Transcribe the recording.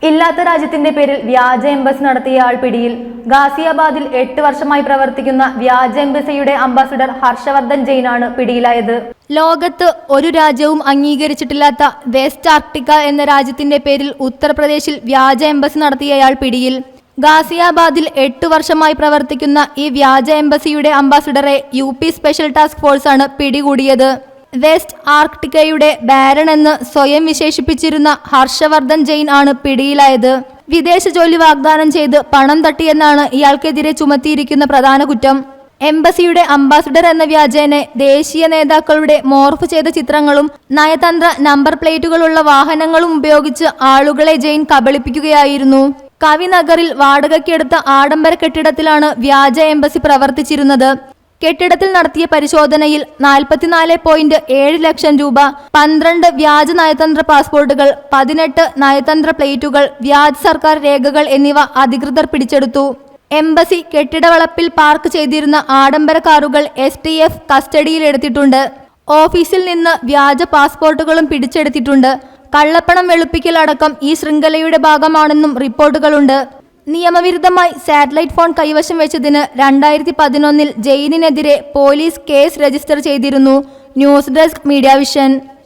ഇല്ലാത്ത രാജ്യത്തിന്റെ പേരിൽ വ്യാജ എംബസി നടത്തിയ ആൾ പിടിയിൽ. ഗാസിയാബാദിൽ 8 വർഷമായി പ്രവർത്തിക്കുന്ന വ്യാജ എംബസിയുടെ അംബാസിഡർ ഹർഷവർദ്ധൻ ജെയിനാണ് പിടിയിലായത്. ലോകത്ത് ഒരു രാജ്യവും അംഗീകരിച്ചിട്ടില്ലാത്ത വെസ്റ്റ് ആർട്ടിക്ക എന്ന രാജ്യത്തിന്റെ പേരിൽ ഉത്തർപ്രദേശിൽ വ്യാജ എംബസി നടത്തിയയാൾ പിടിയിൽ. ഗാസിയാബാദിൽ 8 വർഷമായി പ്രവർത്തിക്കുന്ന ഈ വ്യാജ എംബസിയുടെ അംബാസിഡറെ UP സ്പെഷ്യൽ ടാസ്ക് ഫോഴ്സാണ് പിടികൂടിയത്. വെസ്റ്റ് ആർട്ടിക്കയുടെ ബാരൺ എന്ന് സ്വയം വിശേഷിപ്പിച്ചിരുന്ന ഹർഷവർദ്ധൻ ജെയിൻ ആണ് പിടിയിലായത്. വിദേശ ജോലി വാഗ്ദാനം ചെയ്ത് പണം തട്ടിയെന്നാണ് ഇയാൾക്കെതിരെ ചുമത്തിയിരിക്കുന്ന പ്രധാന കുറ്റം. എംബസിയുടെ അംബാസിഡർ എന്ന വ്യാജേന ദേശീയ നേതാക്കളുടെ മോർഫ് ചെയ്ത ചിത്രങ്ങളും നയതന്ത്ര നമ്പർ പ്ലേറ്റുകളുള്ള വാഹനങ്ങളും ഉപയോഗിച്ച് ആളുകളെ ജെയിൻ കബളിപ്പിക്കുകയായിരുന്നു. കവിനഗറിൽ വാടകയ്ക്കെടുത്ത ആഡംബര കെട്ടിടത്തിലാണ് വ്യാജ എംബസി പ്രവർത്തിച്ചിരുന്നത്. കെട്ടിടത്തിൽ നടത്തിയ പരിശോധനയിൽ 44.7 ലക്ഷം രൂപ, 12 വ്യാജ നയതന്ത്ര പാസ്പോർട്ടുകൾ, 18 നയതന്ത്ര പ്ലേറ്റുകൾ, വ്യാജ സർക്കാർ രേഖകൾ എന്നിവ അധികൃതർ പിടിച്ചെടുത്തു. എംബസി കെട്ടിടവളപ്പിൽ പാർക്ക് ചെയ്തിരുന്ന ആഡംബര കാറുകൾ STF കസ്റ്റഡിയിലെടുത്തിട്ടുണ്ട്. ഓഫീസിൽ നിന്ന് വ്യാജ പാസ്പോർട്ടുകളും പിടിച്ചെടുത്തിട്ടുണ്ട്. കള്ളപ്പണം വെളുപ്പിക്കൽ അടക്കം ഈ ശൃംഖലയുടെ ഭാഗമാണെന്നും റിപ്പോർട്ടുകളുണ്ട്. നിയമവിരുദ്ധമായി സാറ്റലൈറ്റ് ഫോൺ കൈവശം വെച്ചതിന് 2011 ജെയിനിനെതിരെ പോലീസ് കേസ് രജിസ്റ്റർ ചെയ്തിരുന്നു. News desk media vision.